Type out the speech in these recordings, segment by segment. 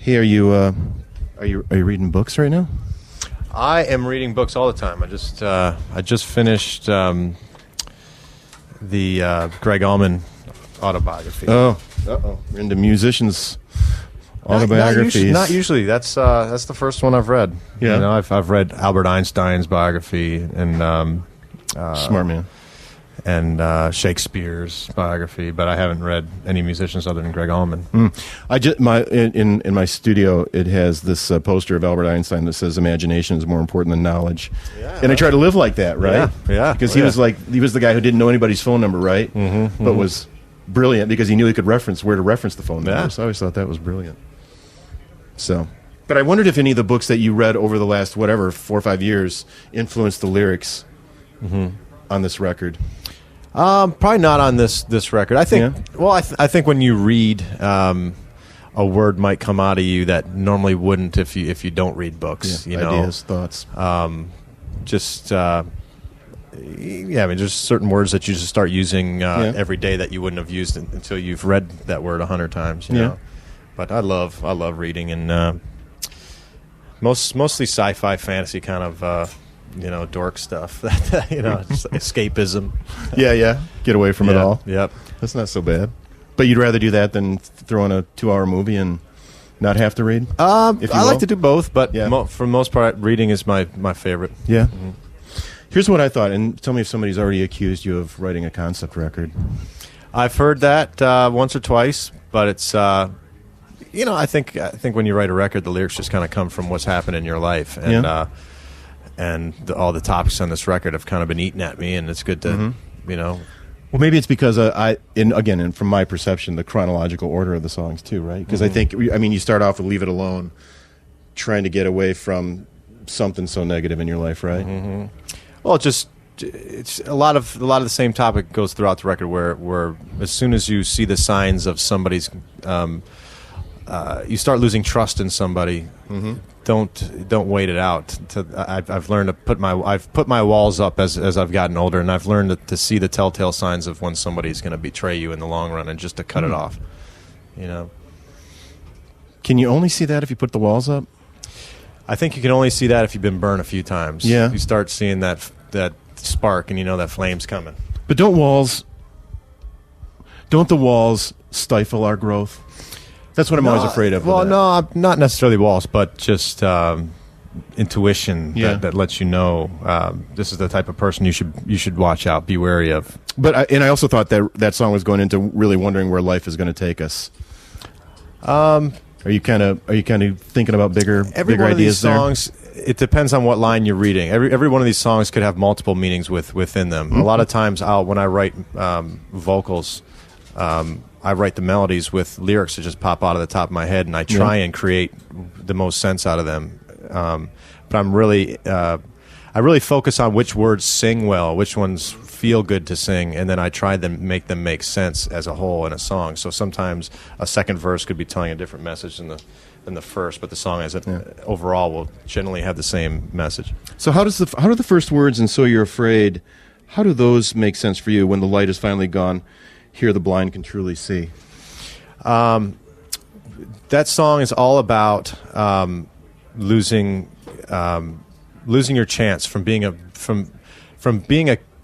Hey, are you reading books right now? I am reading books all the time. I just finished the Greg Allman autobiography. Oh, we're into musicians' autobiographies. Not usually. That's the first one I've read. Yeah. You know, I've read Albert Einstein's biography and Smart man. and Shakespeare's biography, but I haven't read any musicians other than Greg Allman. I just in my studio, it has this poster of Albert Einstein that says imagination is more important than knowledge, and I try to live like that, right? Yeah. Because he was the guy who didn't know anybody's phone number, right? But was brilliant because he knew he could reference where to reference the phone number. Yeah. So I always thought that was brilliant. So, but I wondered if any of the books that you read over the last 4 or 5 years influenced the lyrics on this record. Probably not on this record. I think. Yeah. Well, I think when you read, a word might come out of you that normally wouldn't if you don't read books. Yeah, you know, ideas, thoughts. I mean, there's certain words that you just start using every day that you wouldn't have used until you've read that word 100 times. You know? But I love reading and mostly sci-fi, fantasy kind of. Dork stuff. Just escapism. Yeah. Get away from it all. Yep. That's not so bad. But you'd rather do that than throw in a 2-hour movie and not have to read? I like to do both, but for the most part, reading is my favorite. Yeah. Here's what I thought, and tell me if somebody's already accused you of writing a concept record. I've heard that once or twice, but it's I think when you write a record, the lyrics just kind of come from what's happened in your life, and all the topics on this record have kind of been eaten at me, and it's good to Well, maybe it's because from my perception, the chronological order of the songs too, right? Because I think you start off with "Leave It Alone," trying to get away from something so negative in your life, right? Well, it's a lot of the same topic goes throughout the record, where as soon as you see the signs of somebody's, you start losing trust in somebody. Don't wait it out. I've learned to put my walls up as I've gotten older, and I've learned to see the telltale signs of when somebody's going to betray you in the long run, and just to cut it off. You know. Can you only see that if you put the walls up? I think you can only see that if you've been burned a few times. Yeah. You start seeing that spark, and you know that flame's coming. But don't the walls stifle our growth? That's what I'm always afraid of. Well, no, not necessarily walls, but just intuition that lets you know this is the type of person you should watch out, be wary of. But I also thought that song was going into really wondering where life is going to take us. Are you kind of thinking about bigger ideas there? Songs, it depends on what line you're reading. Every one of these songs could have multiple meanings within them. A lot of times, when I write vocals. I write the melodies with lyrics that just pop out of the top of my head, and I try and create the most sense out of them. But I really focus on which words sing well, which ones feel good to sing, and then I try to make them make sense as a whole in a song. So sometimes a second verse could be telling a different message than the first, but the song overall will generally have the same message. So how do the first words "and so you're afraid"? How do those make sense for you when the light is finally gone? Here the blind can truly see. That song is all about losing your chance from being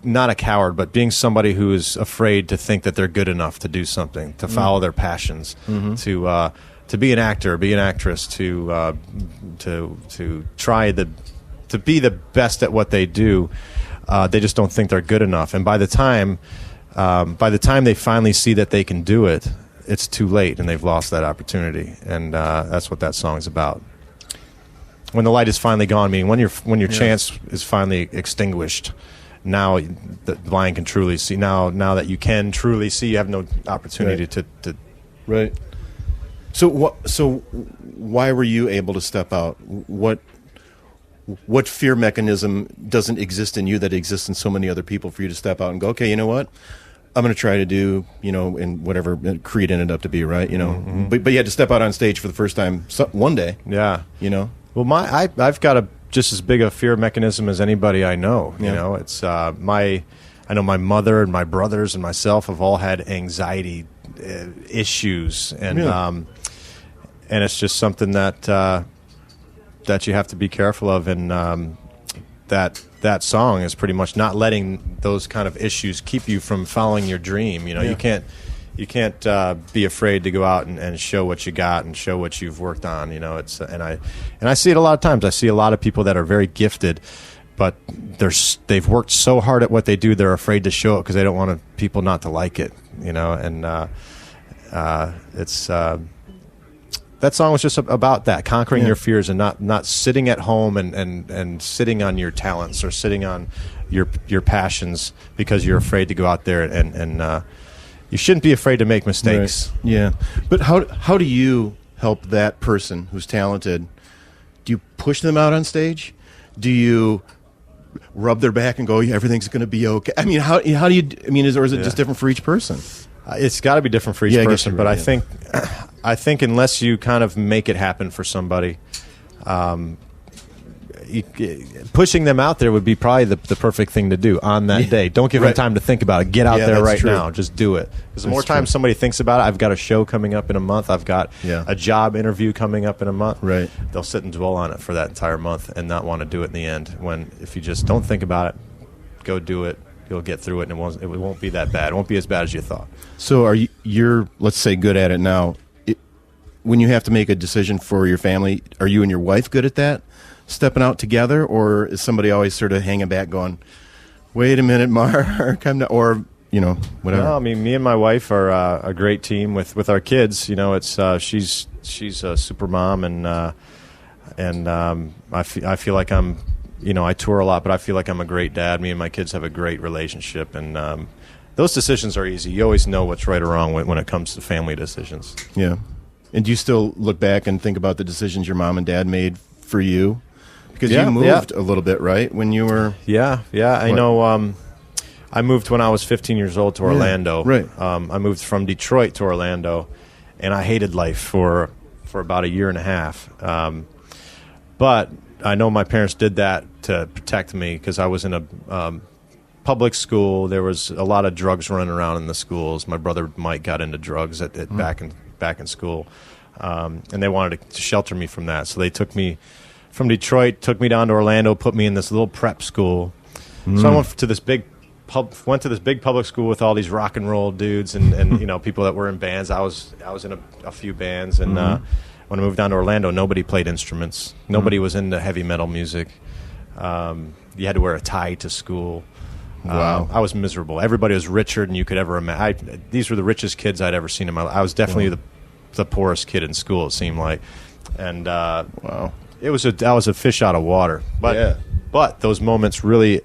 not a coward, but being somebody who is afraid to think that they're good enough to do something, to follow their passions, to be an actor, be an actress, to try to be the best at what they do. They just don't think they're good enough, and by the time they finally see that they can do it, it's too late, and they've lost that opportunity. And that's what that song's about. When the light is finally gone, meaning when your chance is finally extinguished, now the blind can truly see. Now that you can truly see, you have no opportunity to. Right. So why were you able to step out? What fear mechanism doesn't exist in you that exists in so many other people for you to step out and go, okay, you know what? I'm going to try to do, in whatever Creed ended up to be, right? But you had to step out on stage for the first time one day. Yeah. Well, I've got just as big a fear mechanism as anybody I know. It's I know my mother and my brothers and myself have all had anxiety issues, and and it's just something that that you have to be careful of, and that song is pretty much not letting those kind of issues keep you from following your dream. You know, you can't be afraid to go out and show what you got and show what you've worked on. You know, it's and I see it a lot of times. I see a lot of people that are very gifted, but they've worked so hard at what they do, they're afraid to show it because they don't want people not to like it. You know, and it's. That song was just about that, conquering your fears and not sitting at home and sitting on your talents or sitting on your passions because you're afraid to go out there and you shouldn't be afraid to make mistakes. Right. Yeah, but how do you help that person who's talented? Do you push them out on stage? Do you rub their back and go, yeah, everything's going to be okay? I mean, how do you? I mean, is it just different for each person? It's got to be different for each person, but right, I think unless you kind of make it happen for somebody, pushing them out there would be probably the perfect thing to do on that day. Don't give them time to think about it. Get out there right now. Just do it. Because the more time somebody thinks about it, I've got a show coming up in a month. I've got a job interview coming up in a month. Right. They'll sit and dwell on it for that entire month and not want to do it in the end. When if you just don't think about it, go do it. You'll get through it, and it won't be that bad. It won't be as bad as you thought. So you're, let's say, good at it now. When you have to make a decision for your family, are you and your wife good at that, stepping out together, or is somebody always sort of hanging back going, wait a minute, Mark, come down, or, you know, whatever? No, I mean, me and my wife are a great team with our kids. You know, it's she's a super mom, and I feel like I'm, you know, I tour a lot, but I feel like I'm a great dad. Me and my kids have a great relationship, and those decisions are easy. You always know what's right or wrong when it comes to family decisions. Yeah. And do you still look back and think about the decisions your mom and dad made for you? Because you moved a little bit, right, when you were... Yeah. I know I moved when I was 15 years old to Orlando. Right. I moved from Detroit to Orlando, and I hated life for about a year and a half. But I know my parents did that to protect me because I was in a public school. There was a lot of drugs running around in the schools. My brother Mike got into drugs back in school, and they wanted to shelter me from that. So they took me from Detroit, took me down to Orlando, put me in this little prep school. So I went to this big public school with all these rock and roll dudes and you know, people that were in bands. I was in a few bands, and when I moved down to Orlando, nobody played instruments. Nobody was into heavy metal music. You had to wear a tie to school. Wow. I was miserable. Everybody was richer than you could ever imagine. These were the richest kids I'd ever seen in my life. I was definitely the poorest kid in school, it seemed like. And wow, I was a fish out of water. But those moments really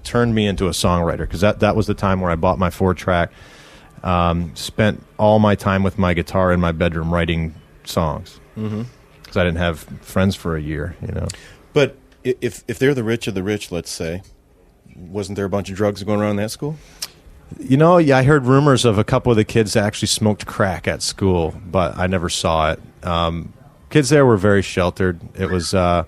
turned me into a songwriter, because that was the time where I bought my 4-track, spent all my time with my guitar in my bedroom writing songs, because I didn't have friends for a year, you know. But if they're the rich of the rich, let's say, wasn't there a bunch of drugs going around in that school? You know, I heard rumors of a couple of the kids that actually smoked crack at school, but I never saw it. Kids there were very sheltered. It was the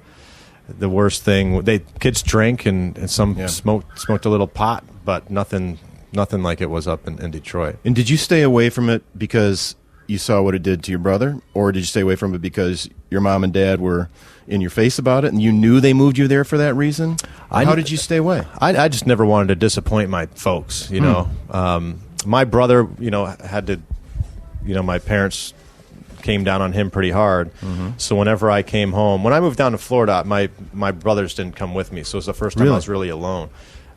worst thing. Kids drank and some smoked a little pot, but nothing like it was up in Detroit. And did you stay away from it because you saw what it did to your brother, or did you stay away from it because your mom and dad were in your face about it and you knew they moved you there for that reason? How did you stay away? I just never wanted to disappoint my folks, you know. My brother, you know, had to, you know, my parents came down on him pretty hard. So whenever I came home, when I moved down to Florida, my brothers didn't come with me, so it was the first time I was really alone.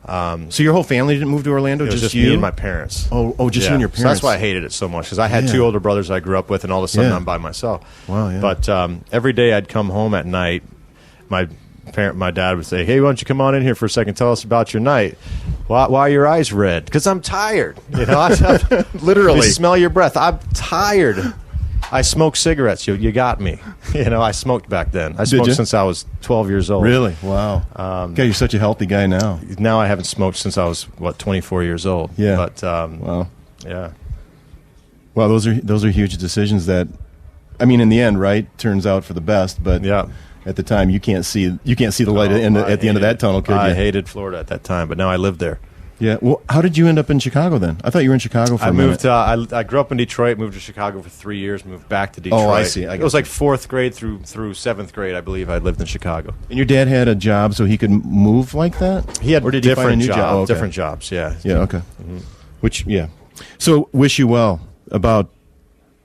So your whole family didn't move to Orlando? It was just you me and my parents. Just you and your parents. So that's why I hated it so much, because I had 2 older brothers I grew up with, and all of a sudden I'm by myself. Wow, yeah. But every day I'd come home at night, my dad would say, "Hey, why don't you come on in here for a second? Tell us about your night. Why are your eyes red?" Because I'm tired. You know, literally. You smell your breath. I'm tired. I smoke cigarettes. You got me. You know, I smoked back then. I smoked since I was 12 years old. Really? Wow. God, you're such a healthy guy now. Now I haven't smoked since I was 24 years old. Yeah. But wow. Yeah. Well, those are huge decisions that, I mean, in the end, right, turns out for the best. But at the time, you can't see the light at the end of that tunnel, could you? I hated Florida at that time, but now I live there. Yeah. Well, how did you end up in Chicago then? I thought you were in Chicago for a minute. I grew up in Detroit, moved to Chicago for 3 years, moved back to Detroit. Oh, I see. It was like 4th grade through 7th grade, I believe, I lived in Chicago. And your dad had a job so he could move like that? He had or did he find a new jobs, job? Oh, okay. different jobs, yeah. Yeah, okay. Mm-hmm. Which, yeah. So, wish you well about,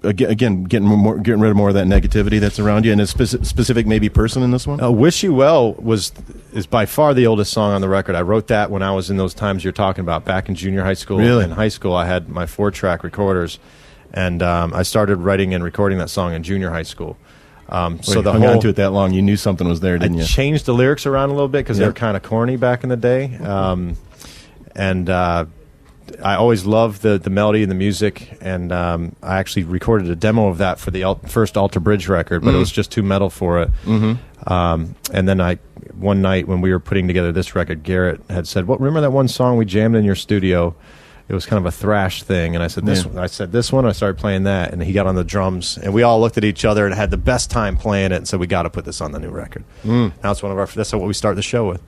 again, getting rid of more of that negativity that's around you, and a specific maybe person in this one? Wish You Well is by far the oldest song on the record. I wrote that when I was in those times you're talking about, back in junior high school. Really? In high school, I had my 4-track recorders, and I started writing and recording that song in junior high school. So hung on to it that long, you knew something was there, didn't you? I changed the lyrics around a little bit because they were kind of corny back in the day. I always loved the melody and the music, and I actually recorded a demo of that for the first Alter Bridge record, but it was just too metal for it. Mm-hmm. And then one night when we were putting together this record, Garrett had said, "Well, remember that one song we jammed in your studio? It was kind of a thrash thing." And I said, "This one." I said, "This one." I started playing that, and he got on the drums, and we all looked at each other and had the best time playing it. And so we got to put this on the new record. Now it's that's what we start the show with.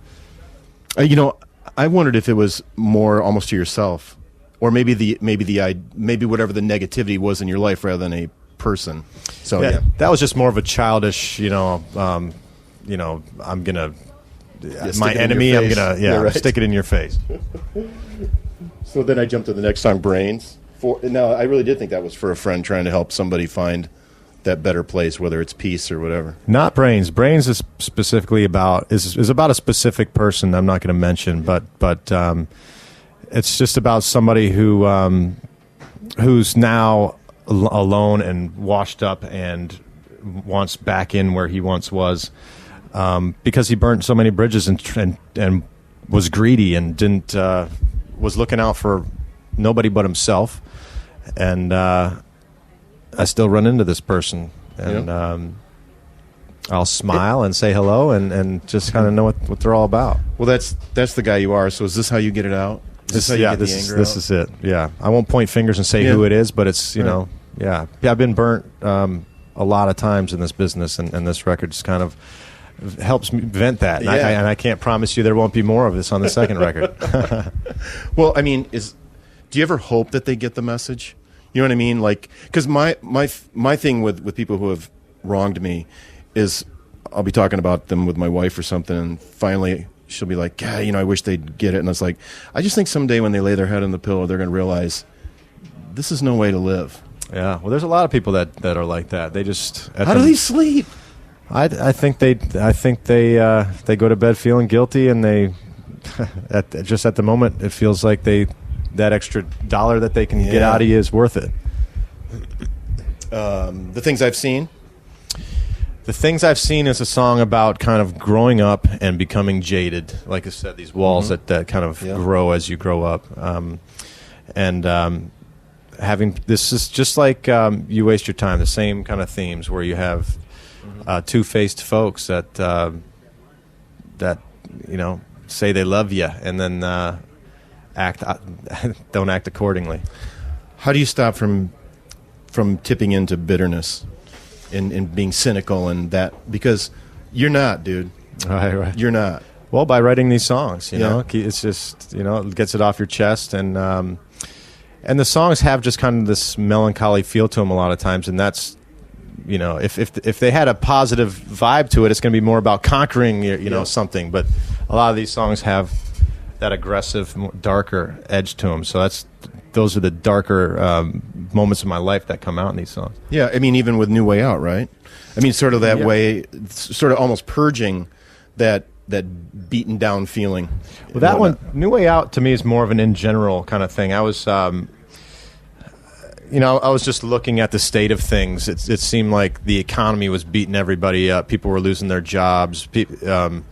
I wondered if it was more almost to yourself, or maybe whatever the negativity was in your life rather than a person. So yeah. That was just more of a childish, I'm gonna my enemy. I'm gonna stick it in your face. So then I jumped to the next song, Brains. Now I really did think that was for a friend trying to help somebody find that better place, whether it's peace or whatever. Not Brains. Brains is specifically about a specific person I'm not going to mention, but it's just about somebody who's now alone and washed up and wants back in where he once was, because he burnt so many bridges and was greedy and didn't was looking out for nobody but himself, and I still run into this person, and I'll smile and say hello and just kind of know what they're all about. Well, that's the guy you are. So is this how you get it out? Is this how you get the anger out? This is it. Yeah, I won't point fingers and say who it is, but it's I've been burnt a lot of times in this business, and this record just kind of helps me vent that. And I can't promise you there won't be more of this on the second record. Well, I mean, do you ever hope that they get the message? You know what I mean? Like, because my thing with people who have wronged me is I'll be talking about them with my wife or something, and finally she'll be like, "Yeah, I wish they'd get it." And I was like, I just think someday when they lay their head on the pillow, they're going to realize this is no way to live. Yeah, well, there's a lot of people that are like that. They just how do they sleep? I think they go to bed feeling guilty, and they at the moment it feels like that extra dollar that they can get out of you is worth it. The Things I've Seen. The Things I've Seen is a song about kind of growing up and becoming jaded. Like I said, these walls that kind of grow as you grow up, having this is just like You Waste Your Time. The same kind of themes where you have two-faced folks that say they love you and then don't act accordingly. How do you stop from tipping into bitterness and being cynical and that? Because you're not, dude. Right. You're not. Well, by writing these songs, you know, it's just it gets it off your chest, and the songs have just kind of this melancholy feel to them a lot of times, and that's. If they had a positive vibe to it, it's going to be more about conquering, something. But a lot of these songs have that aggressive, darker edge to them. So those are the darker moments of my life that come out in these songs. Yeah, I mean, even with New Way Out, right? I mean, sort of that way, sort of almost purging that beaten down feeling. Well, that one, New Way Out, to me is more of an in general kind of thing. I was. I was just looking at the state of things. It seemed like the economy was beating everybody up. People were losing their jobs. There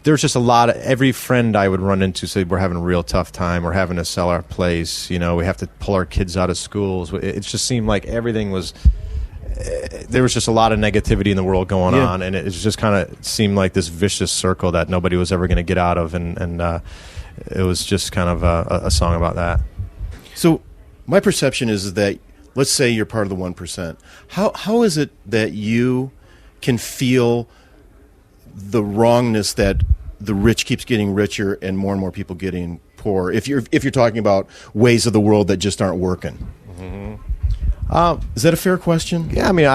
was just a lot of, every friend I would run into said, we're having a real tough time. We're having to sell our place. We have to pull our kids out of schools. It just seemed like everything was, there was just a lot of negativity in the world going on. And it just kind of seemed like this vicious circle that nobody was ever going to get out of. And it was just kind of a song about that. So, my perception is that, let's say you're part of the 1%. How is it that you can feel the wrongness that the rich keeps getting richer and more people getting poor. If you're talking about ways of the world that just aren't working. Is that a fair question? Yeah, I mean,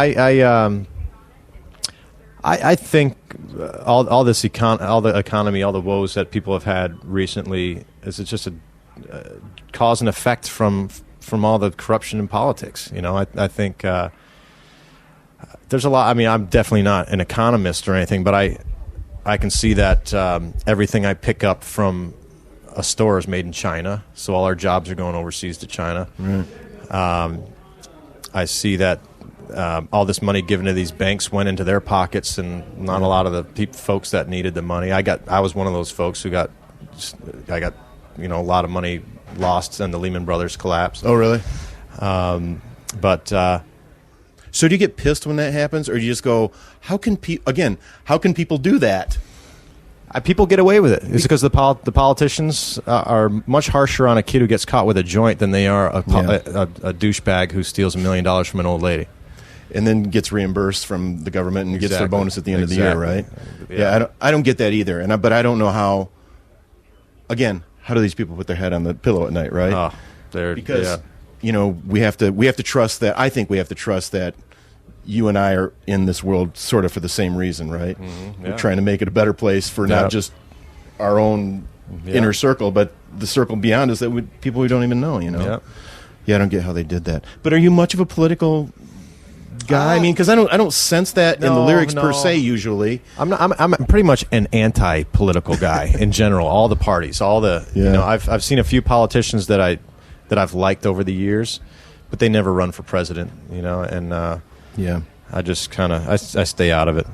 I think all the economy, all the woes that people have had recently is just a cause and effect from all the corruption in politics. You know, I think there's a lot. I mean, I'm definitely not an economist or anything, but I can see that everything I pick up from a store is made in China, so all our jobs are going overseas to China. I see that all this money given to these banks went into their pockets, and not a lot of the folks that needed the money. I was one of those folks who got a lot of money lost and the Lehman Brothers collapse. Oh, really? But so do you get pissed when that happens, or do you just go, how can people do that? People get away with it. It's because the politicians are much harsher on a kid who gets caught with a joint than they are a douchebag who steals $1 million from an old lady. And then gets reimbursed from the government and gets their bonus at the end of the year, right? Yeah, I don't get that either. But I don't know how. Again, how do these people put their head on the pillow at night, right? Because we have to trust that. I think we have to trust that you and I are in this world sort of for the same reason, right? We're trying to make it a better place for not just our own inner circle, but the circle beyond us that people we don't even know. Yeah, I don't get how they did that. But are you much of a political guy? I mean, because I don't sense that in the lyrics per se. Usually, I'm pretty much an anti-political guy in general. All the parties, I've seen a few politicians that I've liked over the years, but they never run for president. I just kind of I stay out of it.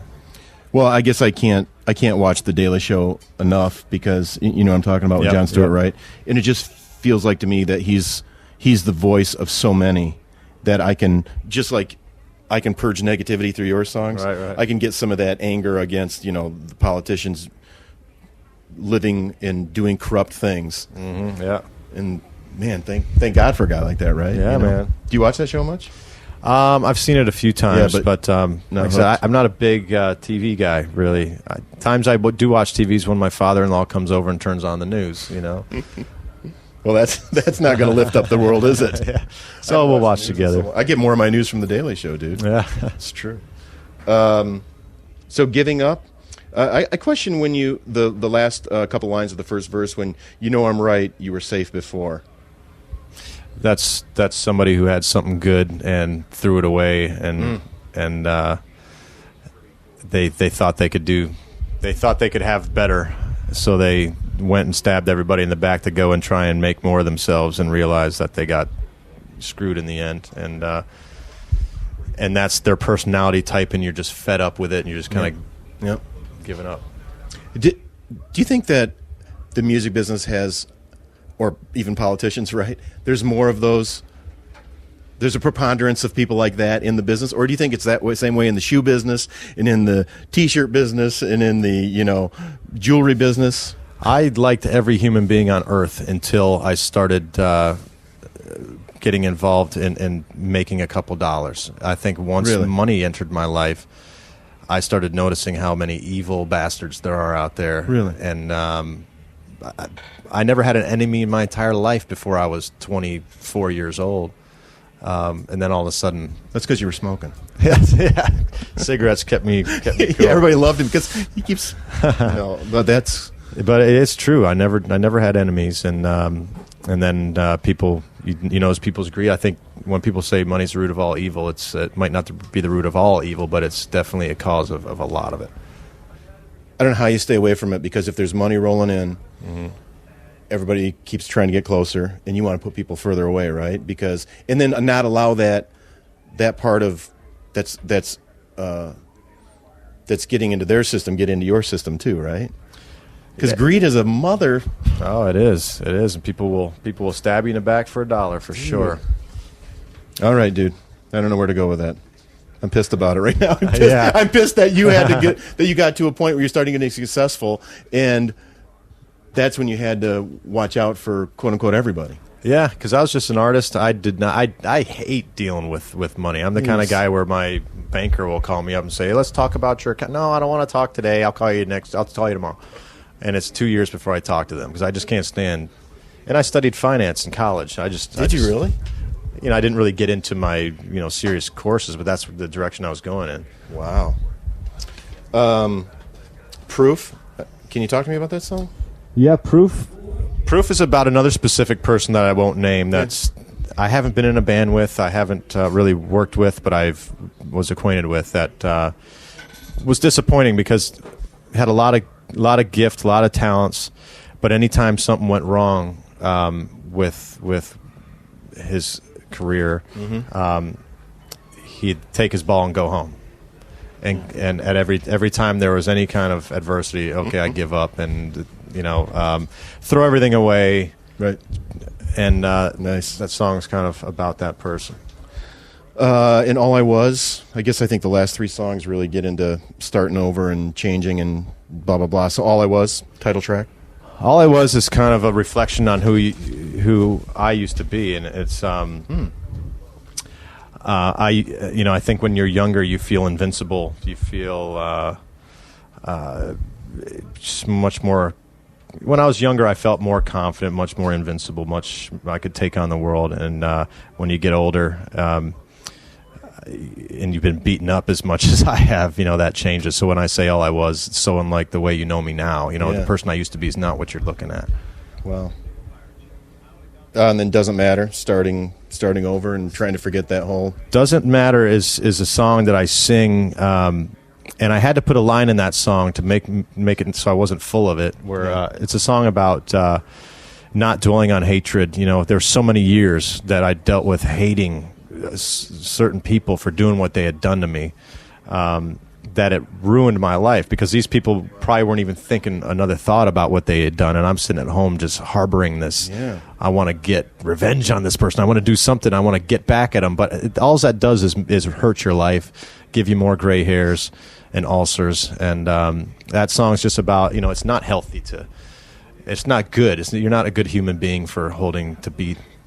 Well, I guess I can't watch The Daily Show enough because I'm talking about with Jon Stewart, right? And it just feels like to me that he's the voice of so many that I can purge negativity through your songs. Right. I can get some of that anger against the politicians living and doing corrupt things. And man, thank God for a guy like that, right? Yeah, man. Do you watch that show much? I've seen it a few times, but like I said, I'm not a big TV guy, really. Times I do watch TV is when my father-in-law comes over and turns on the news, Well, that's not going to lift up the world, is it? So we'll watch together. I get more of my news from The Daily Show, dude. Yeah, it's true. So giving up, I question when the last couple lines of the first verse, when I'm right, you were safe before. That's somebody who had something good and threw it away, and they thought they could have better, so they went and stabbed everybody in the back to go and try and make more of themselves, and realized that they got screwed in the end, and that's their personality type, and you're just fed up with it, and you're just kind of giving up. Do you think that the music business has, or even politicians, right? There's more of those. There's a preponderance of people like that in the business, or do you think it's that way, same way in the shoe business and in the T-shirt business and in the jewelry business? I liked every human being on earth until I started getting involved in making a couple dollars. I think once money entered my life, I started noticing how many evil bastards there are out there. Really? And I never had an enemy in my entire life before I was 24 years old. And then all of a sudden... That's because you were smoking. Yeah. Cigarettes kept me cool. Yeah, everybody loved him because he keeps... But it's true. I never had enemies, and then people, as people's greed. I think when people say money's the root of all evil, it might not be the root of all evil, but it's definitely a cause of a lot of it. I don't know how you stay away from it, because if there's money rolling in, everybody keeps trying to get closer, and you want to put people further away, right? And then not allow that part of that's getting into their system get into your system too, right? Because greed is a mother. Oh, it is, and people will stab you in the back for $1 for sure. All right, dude. I don't know where to go with that. I'm pissed about it right now. Yeah. I'm pissed that you had to that you got to a point where you're starting getting successful, and that's when you had to watch out for quote unquote everybody. Yeah, because I was just an artist. I hate dealing with money. I'm the kind of guy where my banker will call me up and say, "Hey, let's talk about your account." No, I don't want to talk today. I'll call you tomorrow. and it's 2 years before I talk to them because I just can't stand. And I studied finance in college. Did you really? I didn't really get into my serious courses, but that's the direction I was going in. Wow. Proof. Can you talk to me about that song? Yeah, Proof. Proof is about another specific person that I won't name. I haven't been in a band with. I haven't really worked with, but was acquainted with. That was disappointing because had a lot of gift, a lot of talents, but anytime something went wrong with his career, he'd take his ball and go home. And at every time there was any kind of adversity, okay, I give up and throw everything away. Right. And nice. That song's kind of about that person. In All I Was, I think the last 3 songs really get into starting over and changing and blah blah blah. So All I Was, title track. All I Was is kind of a reflection on who I used to be, and it's I think when you're younger, you feel invincible. You feel just much more. When I was younger, I felt more confident, much more invincible, I could take on the world. And when you get older, and you've been beaten up as much as I have, that changes. So when I say All I Was, it's so unlike the way you know me now. The person I used to be is not what you're looking at. Wow. And then Doesn't Matter, starting over and trying to forget that whole... Doesn't Matter is a song that I sing, and I had to put a line in that song to make it so I wasn't full of it, where it's a song about not dwelling on hatred. There's so many years that I dealt with hating certain people for doing what they had done to me, that it ruined my life because these people probably weren't even thinking another thought about what they had done, and I'm sitting at home just harboring this. Yeah. I want to get revenge on this person. I want to do something. I want to get back at them. But all that does is hurt your life, give you more gray hairs and ulcers. And that song's just about, it's not healthy it's not good. You're not a good human being for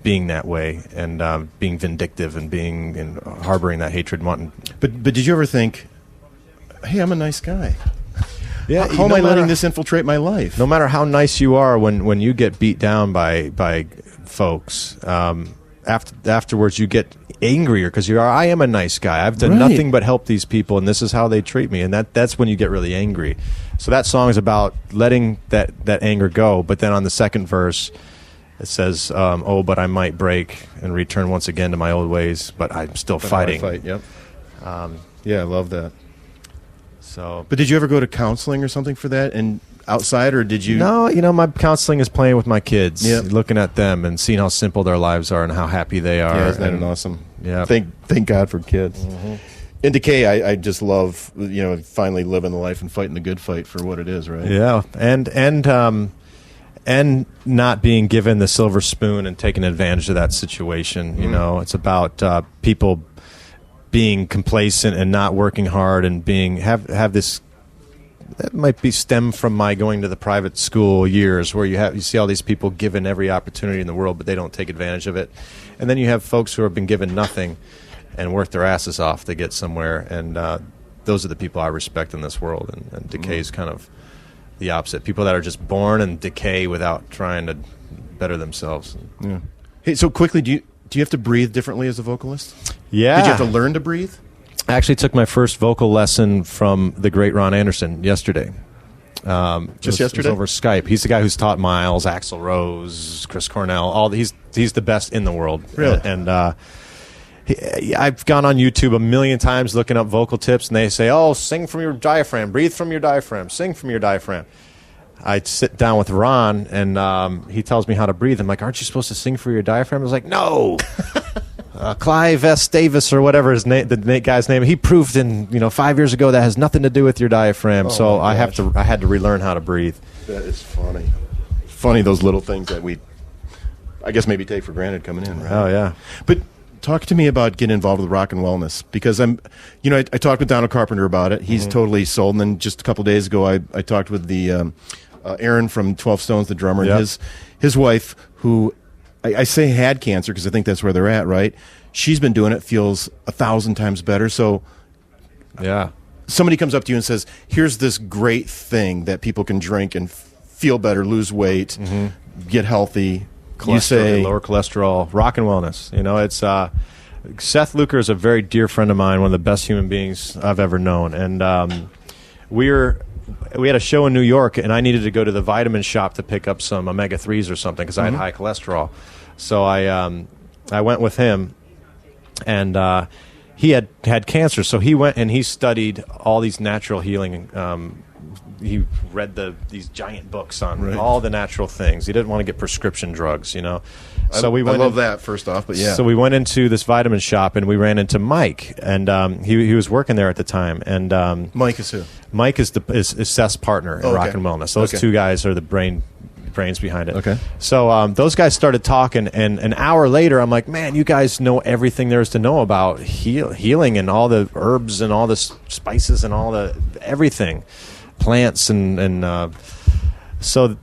being that way and being vindictive and harboring that hatred. But did you ever think, hey, I'm a nice guy? Yeah, how am I letting this infiltrate my life? No matter how nice you are, when you get beat down by folks, afterwards you get angrier because I am a nice guy. I've done nothing but help these people, and this is how they treat me. And that's when you get really angry. So that song is about letting that anger go. But then on the second verse, it says, "Oh, but I might break and return once again to my old ways, but I'm still fighting." Yep. Yeah, I love that. So, but did you ever go to counseling or something for that, and outside, or did you? No, my counseling is playing with my kids, Yep. looking at them and seeing how simple their lives are and how happy they are. Yeah, isn't that awesome? Yeah, thank God for kids. Mm-hmm. In Decay, I just love finally living the life and fighting the good fight for what it is, right? Yeah, and not being given the silver spoon and taking advantage of that situation. It's about people being complacent and not working hard and have this. That might be stem from my going to the private school years, where you see all these people given every opportunity in the world, but they don't take advantage of it. And then you have folks who have been given nothing and work their asses off to get somewhere. And those are the people I respect in this world. And Decay is kind of the opposite. People that are just born and decay without trying to better themselves. Yeah. Hey, so quickly, do you have to breathe differently as a vocalist? Yeah. Did you have to learn to breathe? I actually took my first vocal lesson from the great Ron Anderson yesterday. Just yesterday? It was over Skype. He's the guy who's taught Miles, Axl Rose, Chris Cornell. He's the best in the world. Really? And I've gone on YouTube a million times looking up vocal tips, and they say, "Oh, sing from your diaphragm, breathe from your diaphragm, sing from your diaphragm." I sit down with Ron, and he tells me how to breathe. I'm like, "Aren't you supposed to sing for your diaphragm?" I was like, "No." Clive S. Davis or whatever the guy's name, he proved 5 years ago that has nothing to do with your diaphragm. So I had to relearn how to breathe. That is funny. Funny, those little things that we, I guess, maybe take for granted coming in, right? Oh yeah. But talk to me about getting involved with Rock and Wellness, because I talked with Donald Carpenter about it. He's totally sold. And then just a couple days ago, I talked with the Aaron from 12 Stones, the drummer, and his wife, who I say had cancer because I think that's where they're at, right? She's been doing it, feels 1,000 times better. So yeah, somebody comes up to you and says, here's this great thing that people can drink and feel better, lose weight, get healthy. You say lower cholesterol, rock and wellness. You know, it's Seth Luker is a very dear friend of mine, one of the best human beings I've ever known, and we had a show in New York, and I needed to go to the vitamin shop to pick up some omega-3s or something because I had high cholesterol. So I went with him, and he had cancer. So he went and he studied all these natural healing. He read these giant books on all the natural things. He didn't want to get prescription drugs, you know. So I love that, first off, but yeah. So we went into this vitamin shop, and we ran into Mike, and he was working there at the time. And Mike is who? Mike is Seth's partner in Rock and Wellness. Those two guys are the brains behind it. Okay. So those guys started talking, and an hour later, I'm like, man, you guys know everything there is to know about healing and all the herbs and all the spices and all the everything, plants, and so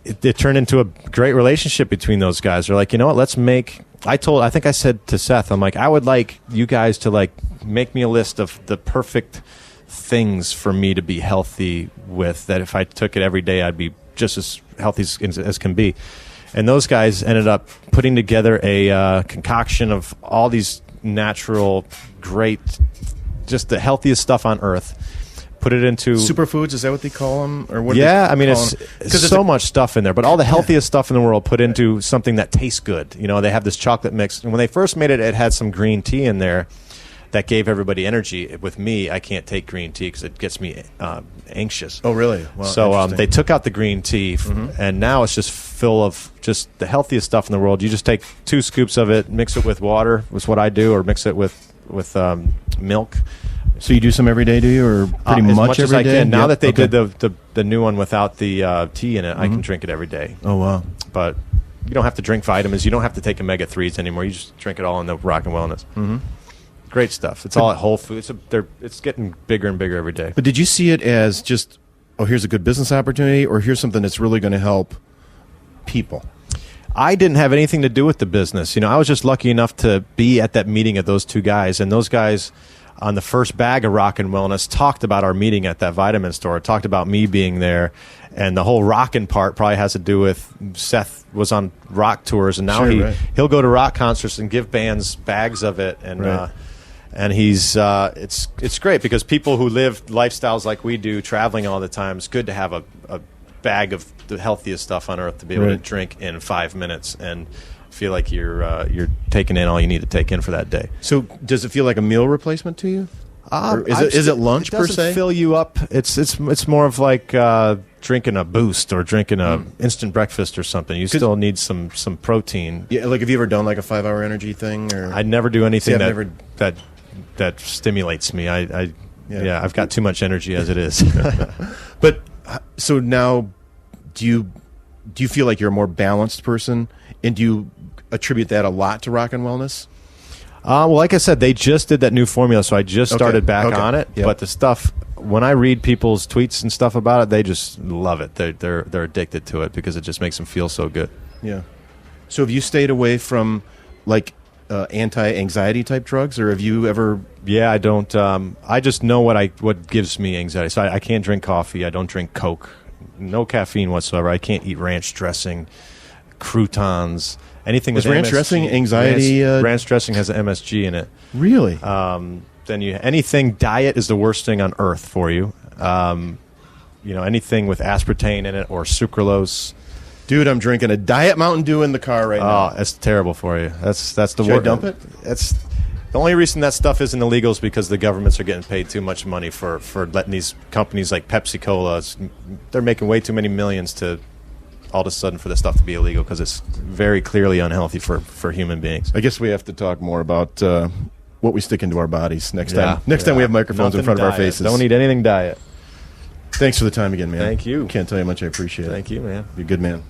it turned into a great relationship between those guys. They're like, you know what, let's make. I think I said to Seth, I'm like, I would like you guys to like make me a list of the perfect things for me to be healthy with, that if I took it every day, I'd be just as healthy as can be. And those guys ended up putting together a concoction of all these natural, great, just the healthiest stuff on earth. Put it into superfoods. Is that what they call them? Or what? Yeah, I mean, it's so much stuff in there, but all the healthiest stuff in the world put into something that tastes good. You know, they have this chocolate mix, and when they first made it, it had some green tea in there that gave everybody energy. With me, I can't take green tea because it gets me anxious. Oh, really? Well, so they took out the green tea, and now it's just full of just the healthiest stuff in the world. You just take 2 scoops of it, mix it with water, is what I do, or mix it with milk. So you do some every day, do you, or pretty much every as day? I can. Now that they did the new one without the tea in it, I can drink it every day. Oh, wow. But you don't have to drink vitamins. You don't have to take omega-3s anymore. You just drink it all in the Rock and Wellness. Great stuff. It's all at Whole Foods. It's getting bigger and bigger every day. But did you see it as just, oh, here's a good business opportunity, or here's something that's really going to help people? I didn't have anything to do with the business. You know, I was just lucky enough to be at that meeting of those 2 guys, and those guys on the first bag of Rock and Wellness talked about our meeting at that vitamin store, talked about me being there, and the whole rockin' part probably has to do with Seth was on rock tours, and now he'll go to rock concerts and give bands bags of it, and he's it's great because people who live lifestyles like we do, traveling all the time, it's good to have a bag of the healthiest stuff on earth to be able to drink in 5 minutes and feel like you're taking in all you need to take in for that day. So does it feel like a meal replacement to you? Or is it lunch per se? It doesn't fill you up. It's more of like drinking a Boost or drinking a instant breakfast or something. You still need some protein. Yeah, like have you ever done like a 5-hour energy thing? Or I never do anything that stimulates me. I've got too much energy as it is. But so now, do you feel like you're a more balanced person, and do you attribute that a lot to Rock and Wellness? Well, like I said, they just did that new formula, so I just started back on it. Yep. But the stuff, when I read people's tweets and stuff about it, they just love it. They're addicted to it because it just makes them feel so good. Yeah. So have you stayed away from like anti-anxiety type drugs, or have you ever? Yeah, I don't. I just know what gives me anxiety. So I can't drink coffee. I don't drink Coke. No caffeine whatsoever. I can't eat ranch dressing, croutons, anything. Is ranch dressing anxiety? Ranch dressing has an MSG in it. Really? Then anything diet is the worst thing on earth for you. Anything with aspartame in it or sucralose. Dude, I'm drinking a Diet Mountain Dew in the car right now. Oh, it's terrible for you. That's the Should I dump it? It's the only reason that stuff isn't illegal is because the governments are getting paid too much money for letting these companies like Pepsi Cola. They're making way too many millions to all of a sudden for this stuff to be illegal because it's very clearly unhealthy for human beings. I guess we have to talk more about what we stick into our bodies next time. Next time we have microphones in front of our faces. Don't eat anything diet. Thanks for the time again, man. Thank you. Can't tell you how much I appreciate it. Thank you, man. You're a good man.